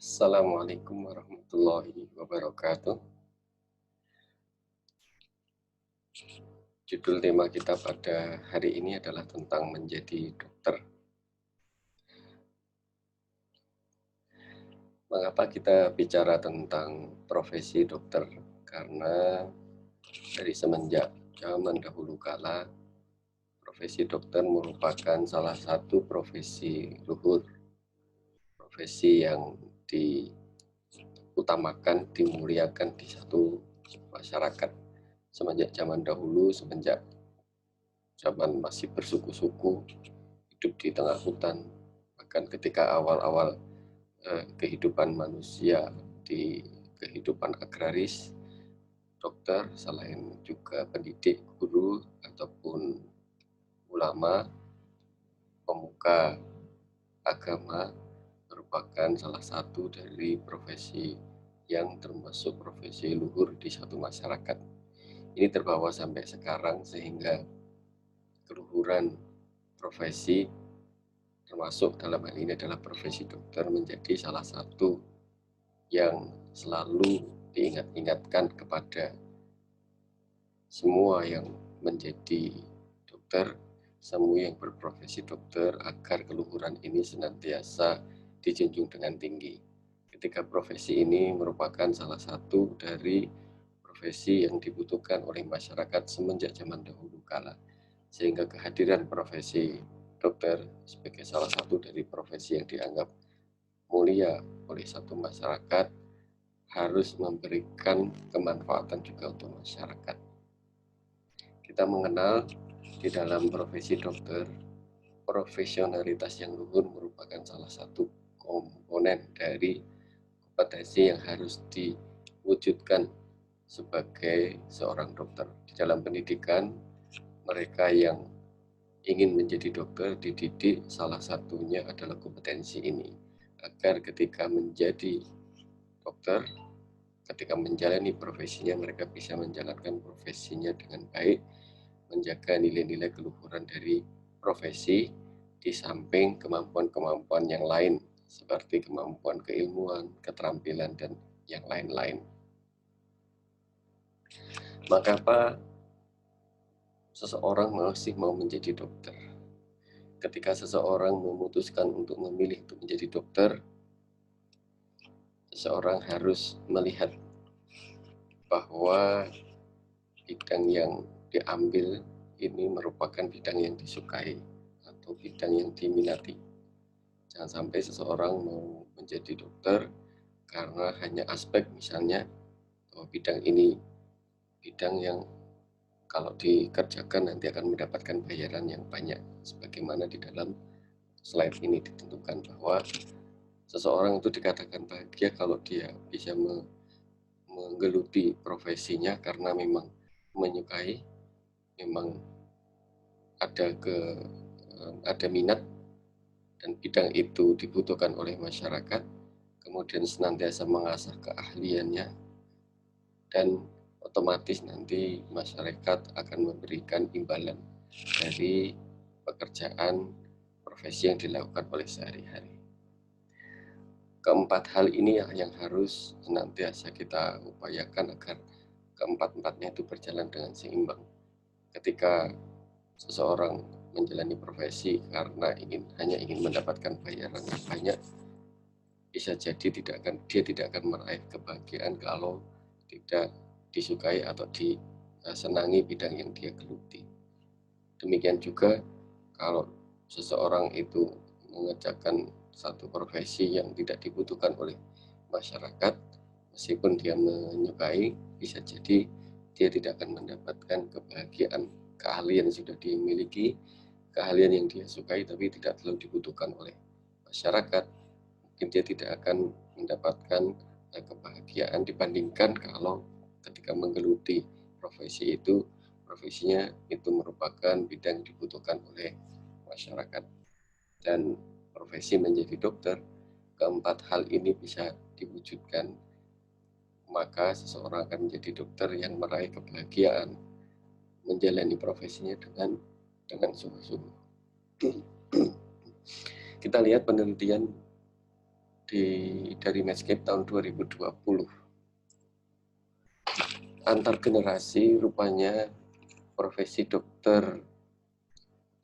Assalamualaikum warahmatullahi wabarakatuh. Judul tema kita pada hari ini adalah tentang menjadi dokter. Mengapa kita bicara tentang profesi dokter? Karena dari semenjak zaman dahulu kala, profesi dokter merupakan salah satu profesi luhur, profesi yang diutamakan, dimuliakan di satu masyarakat. Semenjak zaman dahulu, semenjak zaman masih bersuku-suku, hidup di tengah hutan, bahkan ketika awal-awal kehidupan manusia di kehidupan agraris, dokter selain juga pendidik, guru, ataupun ulama, pemuka agama merupakan salah satu dari profesi yang termasuk profesi luhur di satu masyarakat. Ini terbawa sampai sekarang sehingga keluhuran profesi termasuk dalam hal ini adalah profesi dokter menjadi salah satu yang selalu diingat-ingatkan kepada semua yang menjadi dokter, semua yang berprofesi dokter agar keluhuran ini senantiasa dijunjung dengan tinggi. Ketika profesi ini merupakan salah satu dari profesi yang dibutuhkan oleh masyarakat semenjak zaman dahulu kala, sehingga kehadiran profesi dokter sebagai salah satu dari profesi yang dianggap mulia oleh satu masyarakat harus memberikan kemanfaatan juga untuk masyarakat. Kita mengenal di dalam profesi dokter, profesionalitas yang luhur merupakan salah satu komponen dari kompetensi yang harus diwujudkan sebagai seorang dokter. Di dalam pendidikan, mereka yang ingin menjadi dokter dididik salah satunya adalah kompetensi ini, agar ketika menjadi dokter, ketika menjalani profesinya mereka bisa menjalankan profesinya dengan baik, menjaga nilai-nilai keluhuran dari profesi di samping kemampuan-kemampuan yang lain seperti kemampuan keilmuan, keterampilan, dan yang lain-lain. Maka apa seseorang masih mau menjadi dokter? Ketika seseorang memutuskan untuk memilih untuk menjadi dokter, seseorang harus melihat bahwa bidang yang diambil ini merupakan bidang yang disukai atau bidang yang diminati. Jangan sampai seseorang mau menjadi dokter karena hanya aspek misalnya bahwa bidang ini bidang yang kalau dikerjakan nanti akan mendapatkan bayaran yang banyak. Sebagaimana di dalam slide ini ditentukan bahwa seseorang itu dikatakan bahagia kalau dia bisa menggeluti profesinya karena memang menyukai, memang ada minat dan bidang itu dibutuhkan oleh masyarakat, kemudian senantiasa mengasah keahliannya, dan otomatis nanti masyarakat akan memberikan imbalan dari pekerjaan profesi yang dilakukan oleh sehari-hari. Keempat hal ini yang harus senantiasa kita upayakan agar keempat-empatnya itu berjalan dengan seimbang. Ketika seseorang menjalani profesi karena hanya ingin mendapatkan bayaran yang banyak, bisa jadi dia tidak akan meraih kebahagiaan kalau tidak disukai atau disenangi bidang yang dia geluti. Demikian juga kalau seseorang itu mengerjakan satu profesi yang tidak dibutuhkan oleh masyarakat, meskipun dia menyukai, bisa jadi dia tidak akan mendapatkan kebahagiaan. Keahlian yang sudah dimiliki, keahlian yang dia sukai tapi tidak terlalu dibutuhkan oleh masyarakat, mungkin dia tidak akan mendapatkan kebahagiaan dibandingkan kalau ketika menggeluti profesi itu, profesinya itu merupakan bidang yang dibutuhkan oleh masyarakat. Dan profesi menjadi dokter, keempat hal ini bisa diwujudkan, maka seseorang akan menjadi dokter yang meraih kebahagiaan menjalani profesinya dengan sungguh-sungguh. Kita lihat penelitian dari Medscape tahun 2020. Antar generasi rupanya profesi dokter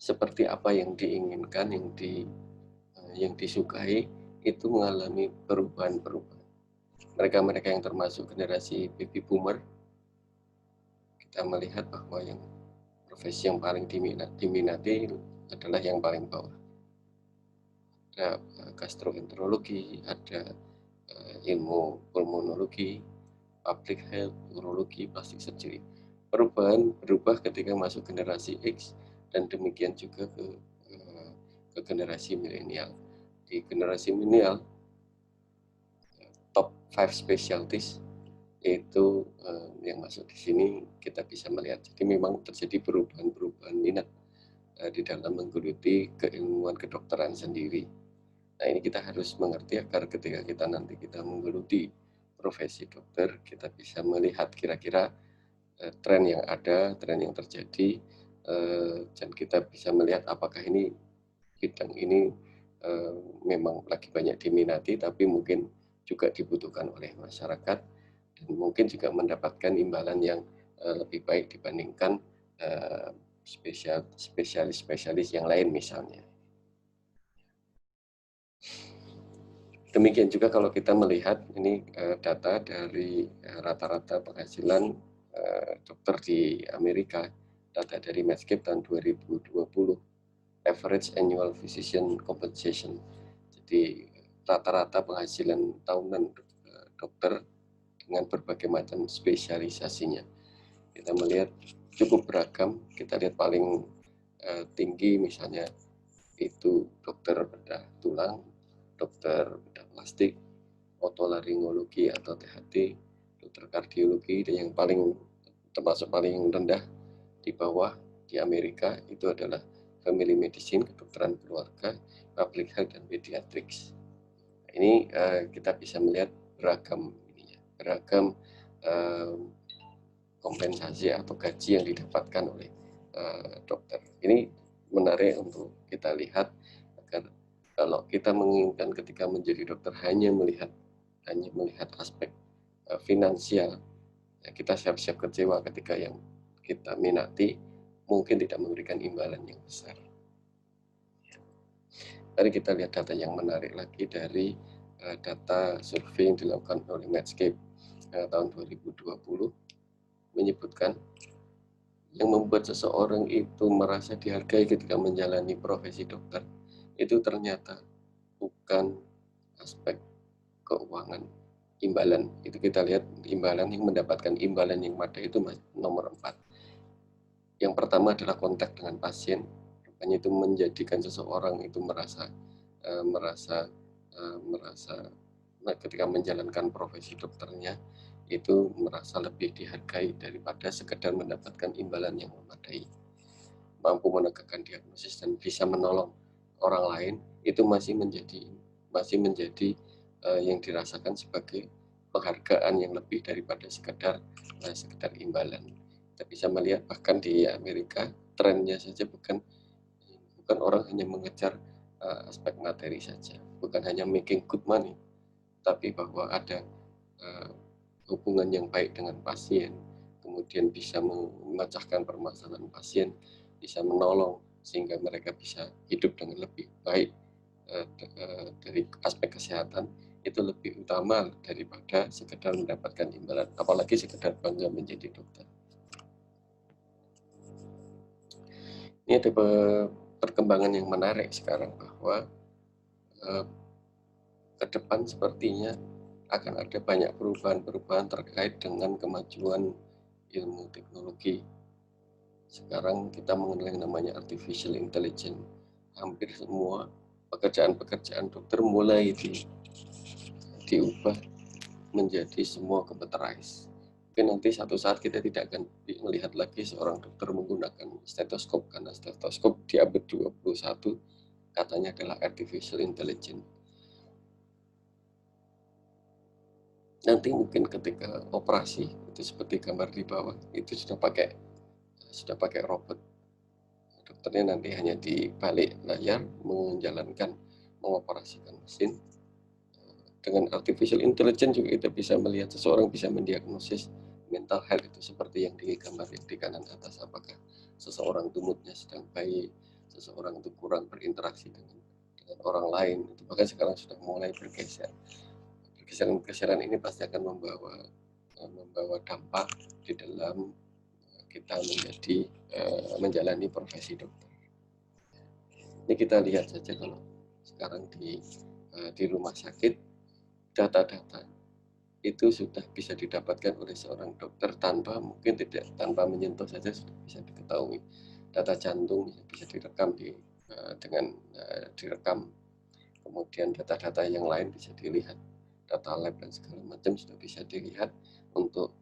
seperti apa yang diinginkan, yang disukai itu mengalami perubahan-perubahan. Mereka-mereka yang termasuk generasi baby boomer, kita melihat bahwa yang profesi yang paling diminati adalah yang paling bawah. Ada gastroenterologi, ada ilmu pulmonologi, public health, urologi, plastik surgery. Perubahan berubah ketika masuk generasi X dan demikian juga ke generasi milenial. Di generasi milenial, top 5 specialties yaitu yang masuk di sini kita bisa melihat. Jadi memang terjadi perubahan-perubahan minat di dalam menggeluti keilmuan kedokteran sendiri. Nah, ini kita harus mengerti agar ketika kita menggeluti profesi dokter, kita bisa melihat kira-kira tren yang ada, tren yang terjadi, dan kita bisa melihat apakah bidang ini memang lagi banyak diminati, tapi mungkin juga dibutuhkan oleh masyarakat, dan mungkin juga mendapatkan imbalan yang lebih baik dibandingkan spesialis-spesialis yang lain misalnya. Demikian juga kalau kita melihat ini data dari rata-rata penghasilan dokter di Amerika, data dari Medscape tahun 2020, average annual physician compensation. Jadi rata-rata penghasilan tahunan dokter dengan berbagai macam spesialisasinya. Kita melihat cukup beragam. Kita lihat paling tinggi misalnya itu dokter bedah tulang, dokter bedah plastik, otolaringologi atau THT, dokter kardiologi, dan yang termasuk paling rendah di bawah di Amerika itu adalah family medicine, kedokteran keluarga, public health, dan pediatrics. Ini kita bisa melihat beragam kompensasi atau gaji yang didapatkan oleh dokter. Ini menarik untuk kita lihat agar kalau kita menginginkan ketika menjadi dokter hanya melihat aspek finansial, ya kita siap-siap kecewa ketika yang kita minati mungkin tidak memberikan imbalan yang besar. Mari kita lihat data yang menarik lagi dari data survei yang dilakukan oleh Medscape tahun 2020 menyebutkan yang membuat seseorang itu merasa dihargai ketika menjalani profesi dokter itu ternyata bukan aspek keuangan, imbalan. Itu kita lihat imbalan yang mendapatkan imbalan yang madai itu nomor 4. Yang pertama adalah kontak dengan pasien. Rupanya itu menjadikan seseorang itu merasa ketika menjalankan profesi dokternya itu merasa lebih dihargai daripada sekedar mendapatkan imbalan yang memadai. Mampu menegakkan diagnosis dan bisa menolong orang lain itu masih menjadi yang dirasakan sebagai penghargaan yang lebih daripada sekedar imbalan. Kita bisa melihat bahkan di Amerika trennya saja bukan orang hanya mengejar aspek materi saja, bukan hanya making good money, tapi bahwa ada hubungan yang baik dengan pasien, kemudian bisa memecahkan permasalahan pasien, bisa menolong sehingga mereka bisa hidup dengan lebih baik dari aspek kesehatan, itu lebih utama daripada sekedar mendapatkan imbalan, apalagi sekedar bangga menjadi dokter. Ini ada perkembangan yang menarik sekarang bahwa ke depan sepertinya akan ada banyak perubahan-perubahan terkait dengan kemajuan ilmu teknologi. Sekarang kita mengenal yang namanya artificial intelligence. Hampir semua pekerjaan-pekerjaan dokter mulai diubah menjadi semua computerized. Mungkin nanti satu saat kita tidak akan melihat lagi seorang dokter menggunakan stetoskop, karena stetoskop di abad 21 katanya adalah artificial intelligence. Nanti mungkin ketika operasi itu seperti gambar di bawah itu sudah pakai robot. Dokternya nanti hanya di balik layar mengoperasikan mesin, dengan artificial intelligence juga kita bisa melihat seseorang bisa mendiagnosis mental health itu seperti yang digambar di kanan atas, apakah seseorang itu mood-nya sedang baik, seseorang itu kurang berinteraksi dengan orang lain, itu bahkan sekarang sudah mulai bergeser. Pergeseran-pergeseran ini pasti akan membawa dampak di dalam kita menjalani profesi dokter. Ini kita lihat saja kalau sekarang di rumah sakit, data-data itu sudah bisa didapatkan oleh seorang dokter tanpa menyentuh saja sudah bisa diketahui. Data jantung bisa direkam direkam, kemudian data-data yang lain bisa dilihat, data lab dan segala macam sudah bisa dilihat untuk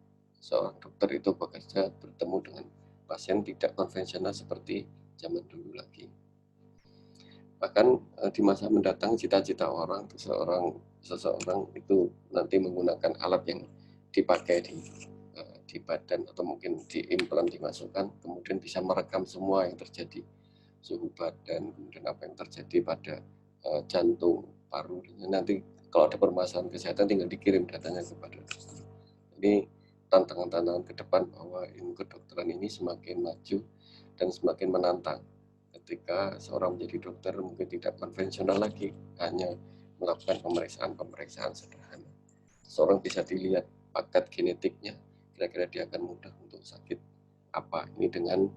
seorang dokter itu bekerja bertemu dengan pasien tidak konvensional seperti zaman dulu lagi. Bahkan di masa mendatang cita-cita seseorang itu nanti menggunakan alat yang dipakai di badan atau mungkin diimplan dimasukkan, kemudian bisa merekam semua yang terjadi, suhu badan, kemudian apa yang terjadi pada jantung, paru. Nanti kalau ada permasalahan kesehatan tinggal dikirim datanya kepada dokter. Ini tantangan-tantangan ke depan bahwa ilmu kedokteran ini semakin maju dan semakin menantang. Ketika seorang menjadi dokter mungkin tidak konvensional lagi, hanya melakukan pemeriksaan sederhana. Seorang bisa dilihat paket genetiknya, kira-kira dia akan mudah untuk sakit apa. Ini dengan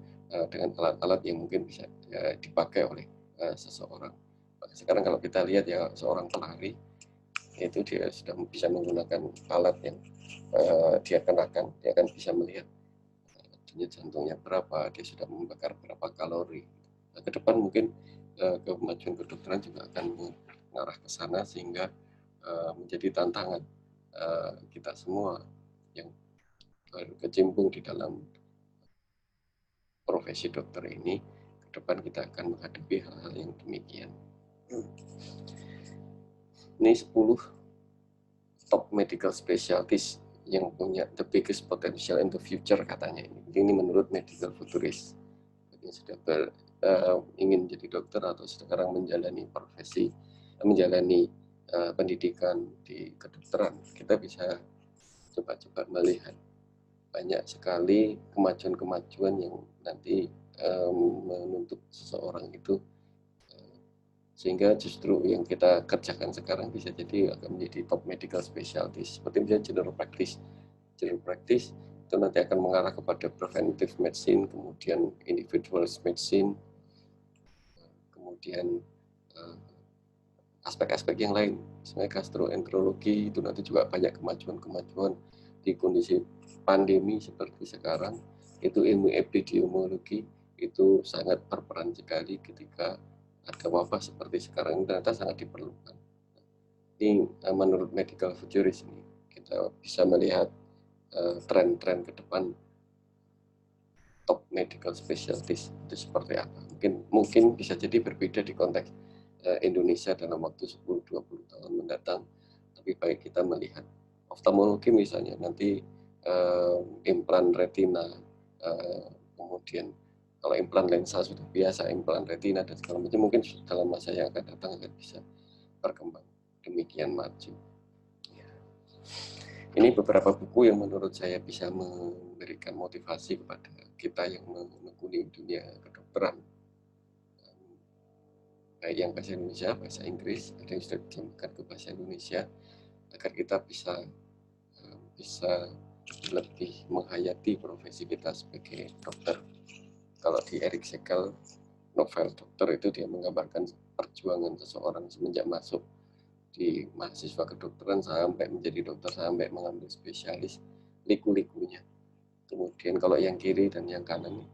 alat-alat yang mungkin bisa dipakai oleh seseorang. Sekarang kalau kita lihat ya seorang pelari, itu dia sudah bisa menggunakan alat yang dia kenakan, dia akan bisa melihat denyut jantungnya berapa, dia sudah membakar berapa kalori. Nah, ke depan mungkin kemajuan kedokteran juga akan mengarah ke sana sehingga menjadi tantangan kita semua yang berkecimpung di dalam profesi dokter ini. Ke depan kita akan menghadapi hal-hal yang demikian. Ini 10 top medical specialties yang punya the biggest potential in the future katanya. Ini menurut medical futurist yang sudah ingin jadi dokter atau sekarang menjalani pendidikan di kedokteran. Kita bisa coba melihat banyak sekali kemajuan-kemajuan yang nanti menuntut seseorang itu, sehingga justru yang kita kerjakan sekarang bisa jadi akan menjadi top medical specialties, seperti misalnya general practice itu nanti akan mengarah kepada preventive medicine, kemudian individualist medicine, kemudian aspek-aspek yang lain, misalnya gastroenterologi itu nanti juga banyak kemajuan-kemajuan di kondisi pandemi seperti sekarang. Itu ilmu epidemiologi itu sangat berperan sekali ketika ada wabah seperti sekarang, ternyata sangat diperlukan. Ini menurut medical futurist ini kita bisa melihat tren-tren ke depan top medical specialties itu seperti apa. Mungkin bisa jadi berbeda di konteks Indonesia dalam waktu 10-20 tahun mendatang, tapi baik kita melihat oftalmologi misalnya nanti implan retina, kemudian kalau implan lensa sudah biasa, implan retina dan segala macam, mungkin dalam masa yang akan datang akan bisa berkembang demikian maju. Ini beberapa buku yang menurut saya bisa memberikan motivasi kepada kita yang menekuni dunia kedokteran, baik yang bahasa Indonesia, bahasa Inggris, ada yang sudah diterjemahkan ke bahasa Indonesia, agar kita bisa lebih menghayati profesi kita sebagai dokter. Kalau di Eric Segal, novel Dokter itu dia menggambarkan perjuangan seseorang semenjak masuk di mahasiswa kedokteran sampai menjadi dokter, sampai mengambil spesialis, liku-likunya. Kemudian kalau yang kiri dan yang kanan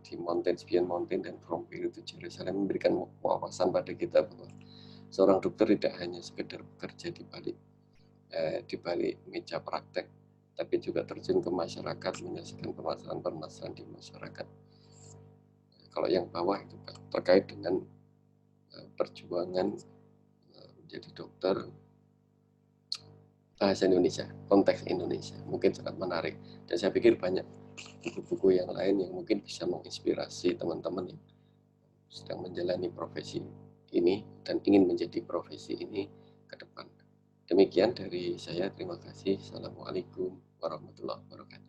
di Mountains Beyond Mountain dan From Peru to Jerusalem memberikan wawasan pada kita bahwa seorang dokter tidak hanya sekedar bekerja di balik meja praktek, tapi juga terjun ke masyarakat, menyelesaikan permasalahan-permasalahan di masyarakat. Kalau yang bawah itu terkait dengan perjuangan menjadi dokter bahasa Indonesia, konteks Indonesia, mungkin sangat menarik. Dan saya pikir banyak buku-buku yang lain yang mungkin bisa menginspirasi teman-teman yang sedang menjalani profesi ini dan ingin menjadi profesi ini ke depan. Demikian dari saya, terima kasih. Assalamualaikum warahmatullahi wabarakatuh.